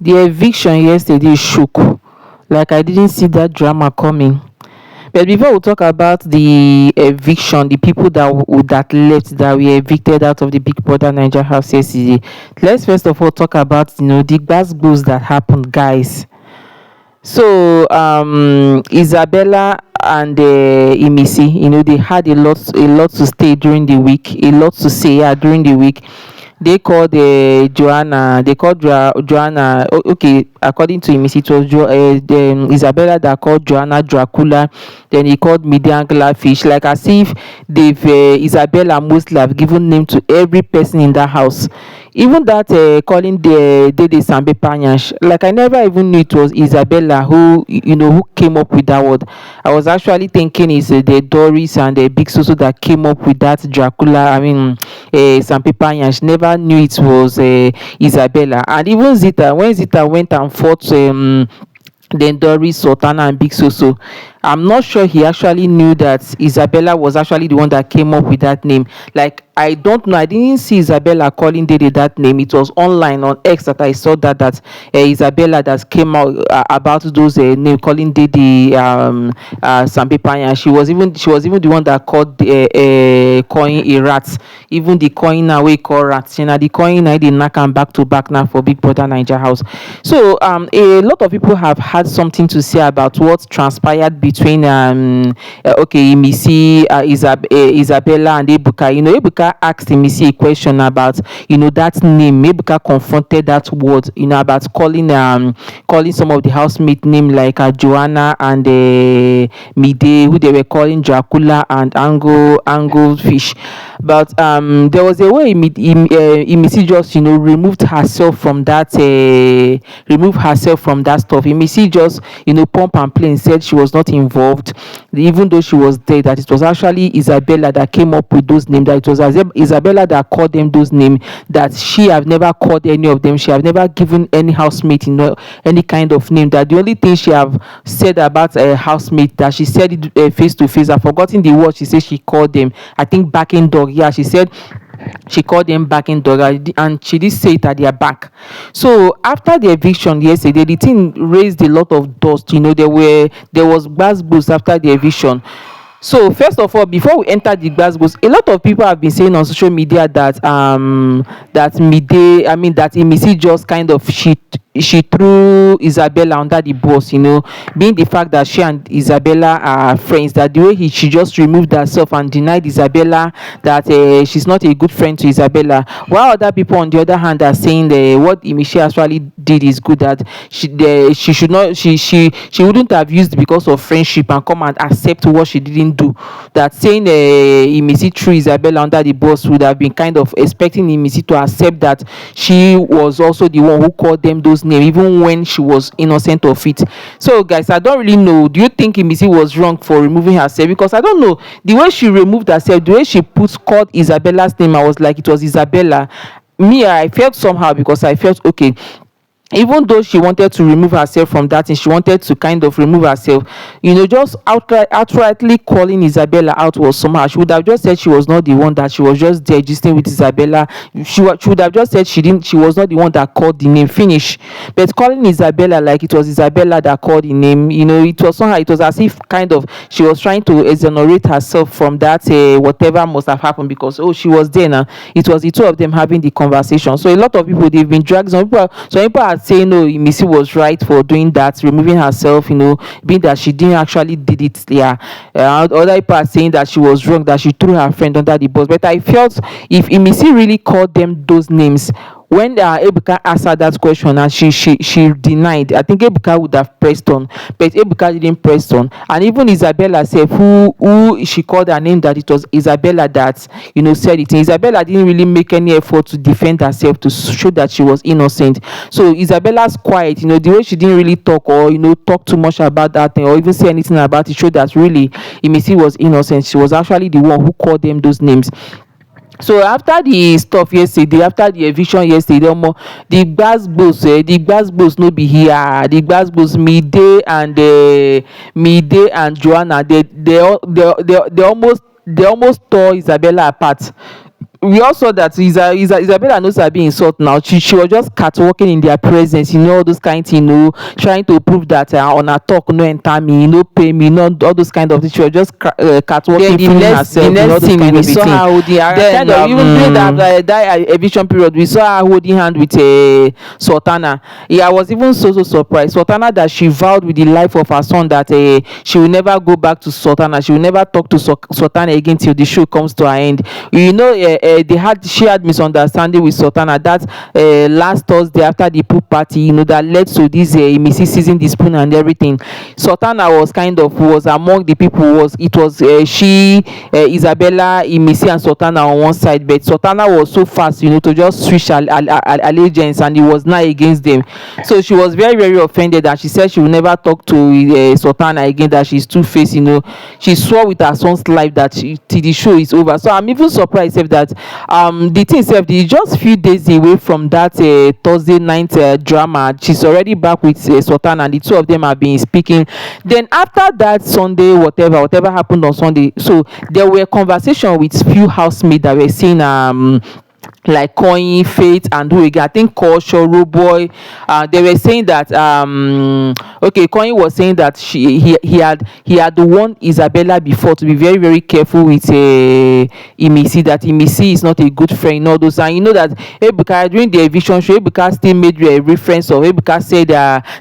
The eviction yesterday shook. Like I didn't see that drama coming. But before we talk about the eviction, the people that left, that were evicted out of the Big Brother Naija house yesterday, let's first of all talk about the gbas that happened, guys. So Isabella and Imisi, they had a lot to stay during the week, a lot to say, yeah, during the week. They called Joanna. Okay, according to Imisi, it was Isabella that called Joanna Dracula. Then he called Midian Glafish, like as if they've Isabella mostly have given name to every person in that house. Even that calling the Dede Sambe Panyash, like I never even knew it was Isabella who came up with that word. I was actually thinking it's the Doris and the Big Soso that came up with that Dracula. I mean, Sambe Panyash. Never knew it was Isabella. And even Zita, when Zita went and fought then Doris, Sultana, and Big Soso, I'm not sure he actually knew that Isabella was actually the one that came up with that name. Like, I don't know. I didn't see Isabella calling Dede that name. It was online on X that I saw that Isabella that came out about those name calling Dede Sandpaper. She was even the one that called coin a rat. Even the coin now we call rats. The coin now they knock and back to back now for Big Brother Naija house. So a lot of people have had something to say about what transpired between Imisi, Isabella, and Ebuka. Ebuka asked Imisi a question about that name. Ebuka confronted that word about calling some of the housemate name like Joanna and Mide, who they were calling Dracula and Angle Fish. But there was a way Imisi just removed herself from that stuff. Imisi just pump and play and said she was not involved, even though she was there, that it was actually Isabella that came up with those names, that it was Isabella that called them those names, that she have never called any of them, she have never given any housemate any kind of name, that the only thing she have said about a housemate, that she said it face to face. I've forgotten the word she said she called them. I think backing dog. Yeah, she said she called them backing dog, and she did say it at their back. So after the eviction yesterday, the thing raised a lot of dust. There was gbas after the eviction. So first of all, before we enter the gbas, a lot of people have been saying on social media that Imisi just kind of she threw Isabella under the bus, being the fact that she and Isabella are friends, that the way she just removed herself and denied Isabella that she's not a good friend to Isabella, while other people on the other hand are saying what Imisi actually did is good, that she should not she wouldn't have used because of friendship and come and accept what she didn't do. That saying Imisi threw Isabella under the bus would have been kind of expecting Imisi to accept that she was also the one who called them those names, even when she was innocent of it. So guys, I don't really know, do you think Imisi was wrong for removing herself? Because I don't know, the way she removed herself, the way she called Isabella's name, I was like it was Isabella. Me, I felt somehow, because I felt okay, even though she wanted to remove herself from that thing, she wanted to kind of remove herself, just outrightly calling Isabella out was somehow. She would have just said she was not the one, that she was just there gisting with Isabella. She would have just said she was not the one that called the name, finish. But calling Isabella like it was Isabella that called the name, it was somehow, it was as if kind of she was trying to exonerate herself from that whatever must have happened, because she was there now. It was the two of them having the conversation. So a lot of people, they've been dragged. Some people are saying no, Missy was right for doing that, removing herself, being that she didn't actually did it. Yeah. Other people are saying that she was wrong, that she threw her friend under the bus. But I felt if Missy really called them those names, when Ebuka asked her that question and she denied, I think Ebuka would have pressed on, but Ebuka didn't press on. And even Isabella said, who she called her name, that it was Isabella that said it. And Isabella didn't really make any effort to defend herself, to show that she was innocent. So Isabella's quiet, the way she didn't really talk or talk too much about that thing, or even say anything about it, showed that really Imisi was innocent. She was actually the one who called them those names. So after the stuff yesterday, after the eviction yesterday, the gbas no be here. The gbas Mide and Joanna, they almost tore Isabella apart. we all saw that Isabella knows her being insult now. She was just catwalking in their presence, all those kind thing, trying to prove that on her talk no enter me, no pay me, no all those kind of things. She was just catwalking, feeling herself, the next all those thing kind we of saw thing. her holding Then even during that eviction period, we saw her holding hand with Sultana. Yeah, I was even so surprised. Sultana, that she vowed with the life of her son that she will never go back to Sultana. She will never talk to Sultana again till the show comes to an end. She had misunderstanding with Sultana that last Thursday after the pool party, that led to this Missy seizing the spoon and everything. Sultana was among the people. She, Isabella, Missy and Sultana on one side, but Sultana was so fast, to just switch allegiance, and it was not against them. So she was very, very offended, and she said she will never talk to Sultana again, that she's two-faced. She swore with her son's life that till the show is over. So I'm even surprised that the thing sef, just few days away from that Thursday night drama, she's already back with Sultana, and the two of them have been speaking. Then after that Sunday, whatever happened on Sunday, so there were conversation with few housemates that were saying like Coin, Faith, and who again? I think Culture, Rooboy. They were saying that okay, Coin was saying that he had warned Isabella before to be very, very careful with Imisi, that Imisi is not a good friend, all those. And that Ebuka, during the eviction show, Ebuka still made a reference of Ebuka said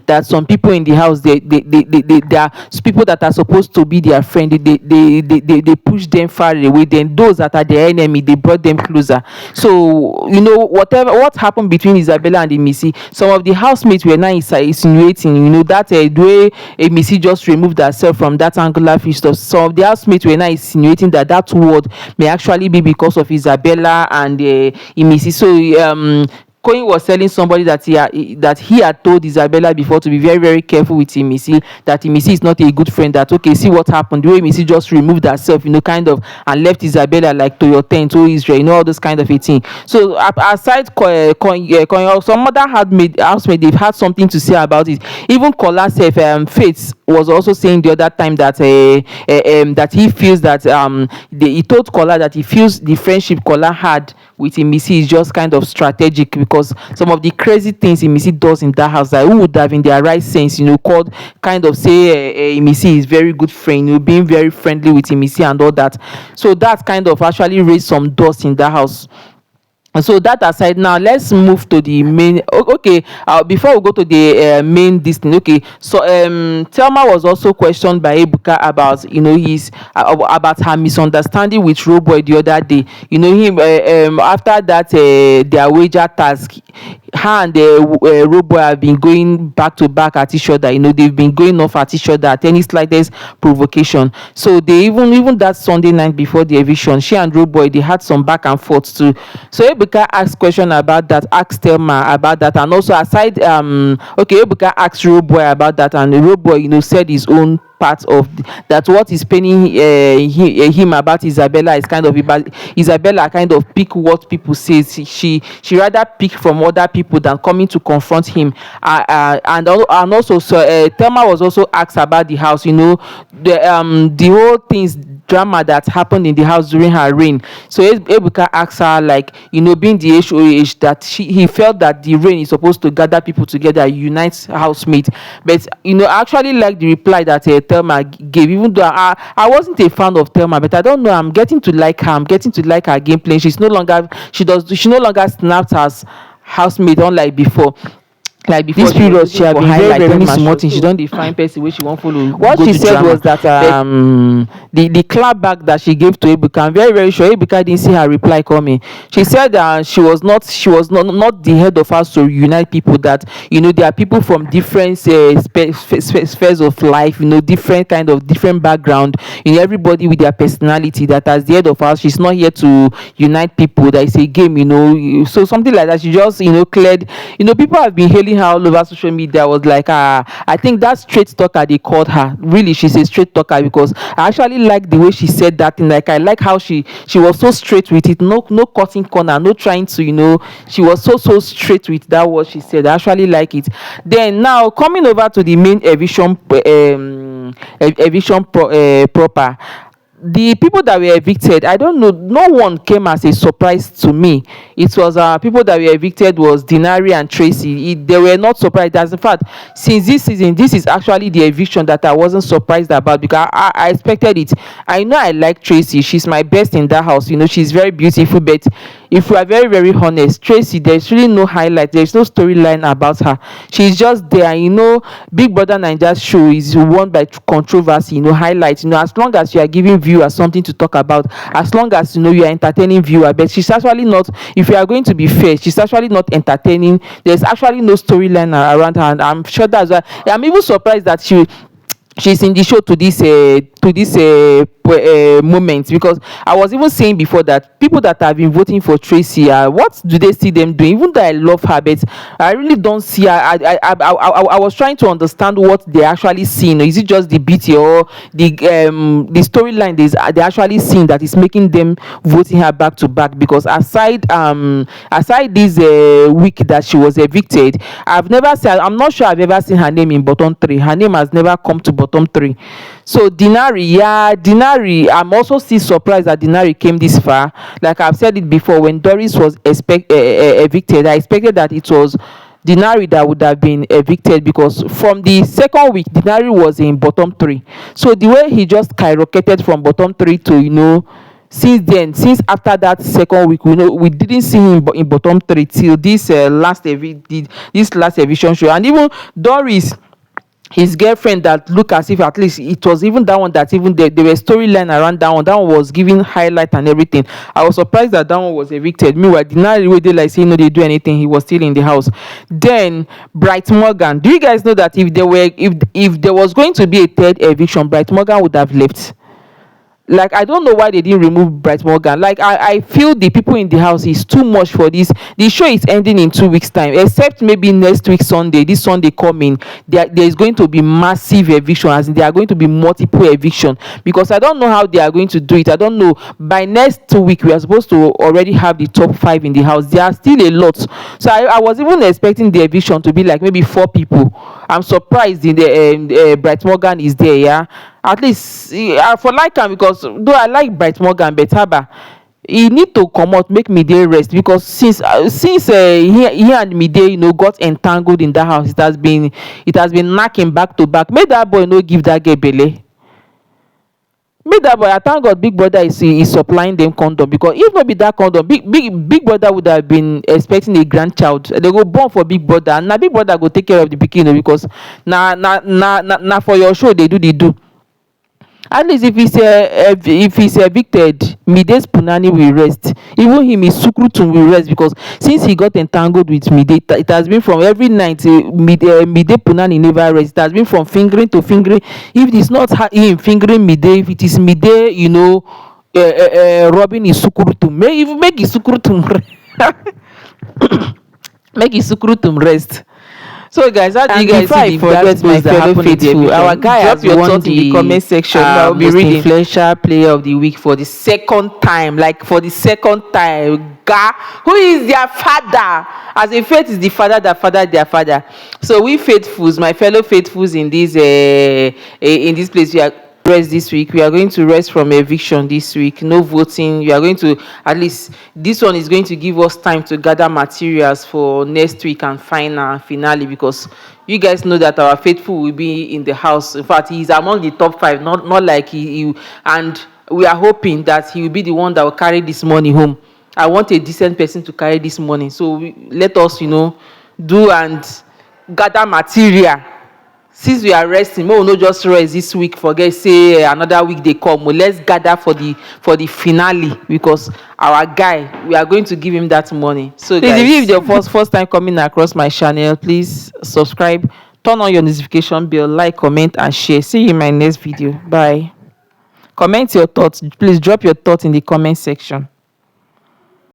that some people in the house, they are people that are supposed to be their friend, they push them far away, then those that are their enemy, they brought them closer. So what happened between Isabella and Missy, some of the housemates were now insinuating, that the way Missy just removed herself from that angular fish stuff. Some of the housemates were now insinuating that word may actually be because of Isabella and Missy. So Coin was telling somebody that he had told Isabella before to be very, very careful with Imisi, that Imisi is not a good friend, that okay, see what happened, the way Imisi just removed herself, kind of, and left Isabella like to your tent, to Israel, all those kind of a thing. So aside Coin, some other housemaid, they've had something to say about it. Even Kola self, Faith was also saying the other time that that he feels that he told Kola that he feels the friendship Kola had with Imisi is just kind of strategic, because some of the crazy things Imisi does in that house, that who would have in their right sense, called kind of say Imisi is very good friend, being very friendly with Imisi and all that. So that kind of actually raised some dust in that house. So that aside, now let's move to the main. Okay, before we go to the main this thing, okay, so Thelma was also questioned by Ebuka about his about her misunderstanding with Rooboy the other day. Him after that their wager task, her and Rooboy have been going back to back at each other. They've been going off at each other at any slightest provocation. So they even that Sunday night before the eviction, she and Rooboy, they had some back and forth too. So Ebuka asked question about that, asked Thelma about that, and also aside okay, Ebuka asked Rooboy about that, and Rooboy said his own part of that. What is paining him about Isabella is kind of Isabella kind of pick what people say. She rather pick from other people than coming to confront him. And also, so Thelma was also asked about the house, the whole things drama that happened in the house during her reign. So Ebuka asked her, like, being the HOH, that he felt that the reign is supposed to gather people together, unite housemates. But I actually like the reply that Thelma gave, even though I wasn't a fan of Thelma, but I don't know, I'm getting to like her. I'm getting to like her gameplay. She no longer snaps as housemate, unlike before. Like before this period, she had been very, very small thing. She don't define person where she won't follow. What she said drama was that the clap back that she gave to Ebuka, I'm very, very sure Ebuka didn't see her reply coming. She said she was not the head of house to unite people, that there are people from different spheres of life, different background, everybody with their personality, that as the head of house, she's not here to unite people, that is a game, so something like that. She just cleared, people have been hailing her all over social media. Was like I think that straight talker they called her. Really, she's a straight talker, because I actually like the way she said that thing. Like, I like how she was so straight with it, no cutting corner, no trying to she was so straight with that what she said. I actually like it. Then now coming over to the main eviction proper, the people that were evicted, I don't know, no one came as a surprise to me. It was people that were evicted was Denari and Tracy. They were not surprised. As in fact, since this season, this is actually the eviction that I wasn't surprised about, because I expected it. I know I like Tracy. She's my best in that house. She's very beautiful, but if we are very, very honest, Tracy, there's really no highlight, there's no storyline about her. She's just there. Big Brother Naija's show is won by controversy, highlights. As long as you are giving viewers something to talk about, as long as you are entertaining viewer, but she's actually not. If you are going to be fair, she's actually not entertaining. There's actually no storyline around her, and I'm sure that's why I'm even surprised that she's in the show to this moment, because I was even saying before that people that have been voting for Tracy, what do they see them doing? Even though I love her, but I really don't see her. I was trying to understand what they're actually seeing. Is it just the BT or the storyline they're actually seeing that is making them voting her back to back? Because aside this week that she was evicted, I'm not sure I've ever seen her name in bottom 3. Her name has never come to bottom 3. So Denari, I'm also still surprised that Denari came this far. Like I've said it before, when Doris was evicted, I expected that it was Denari that would have been evicted, because from the second week Denari was in bottom 3. So the way he just skyrocketed from bottom 3 to since after that second week, we didn't see him in bottom 3 till this last eviction show. And even Doris, his girlfriend, that look as if at least it was even that one that even there were storyline around that one was giving highlight and everything. I was surprised that one was evicted. Meanwhile, Denari, way they like say no they do anything, he was still in the house. Then Bright Morgan, do you guys know that if there was going to be a third eviction, Bright Morgan would have left? Like, I don't know why they didn't remove Bright Morgan. Like, I feel the people in the house is too much for this. The show is ending in 2 weeks time, except maybe next week Sunday, this Sunday coming, there is going to be massive eviction, as in there are going to be multiple eviction, because I don't know how they are going to do it. I don't know. By next 2 weeks we are supposed to already have the top 5 in the house. There are still a lot. So I was even expecting the eviction to be like maybe 4 people. I'm surprised the Bright Morgan is there. Yeah, at least for like am, because though I like Bright Morgan, but haba, he need to come out, make Mide rest, because since he and Mide got entangled in that house, it has been knocking back to back. Make that boy no give that girl belle. Make that boy, I thank God Big Brother is supplying them condom, because if not be that condom, Big Brother would have been expecting a grandchild. They go born for Big Brother, and now Big Brother go take care of the pikin, because na for your show they do. At least if he's evicted, Mide's punani will rest. Even him, his sukrutum will rest, because since he got entangled with Mide, it has been from every night. Mide punani never rest. It has been from fingering to fingering. If it is not him fingering Mide, if it is Mide, rubbing his sukrutum, make his sukrutum make his sukrutum rest. So guys, how do you guys see my fellow faithful? Our guy has won the comment section. I'll be reading influential player of the week for the second time. Who is their father? As a faith is the father that fathered their father. So we faithfuls, my fellow faithfuls in this place, we are rest this week. We are going to rest from eviction this week. No voting. We are going to, at least this one is going to give us time to gather materials for next week and finale, because you guys know that our faithful will be in the house. In fact, he is among the top 5, not like he and we are hoping that he will be the one that will carry this money home. I want a decent person to carry this money, so let us do and gather material. Since we are resting, we will not just rest this week, forget say another week they come. Well, let's gather for the finale, because our guy, we are going to give him that money. So please, guys, if you're first time coming across my channel, please subscribe, turn on your notification bell, like, comment and share. See you in my next video. Bye. Comment your thoughts. Please drop your thoughts in the comment section.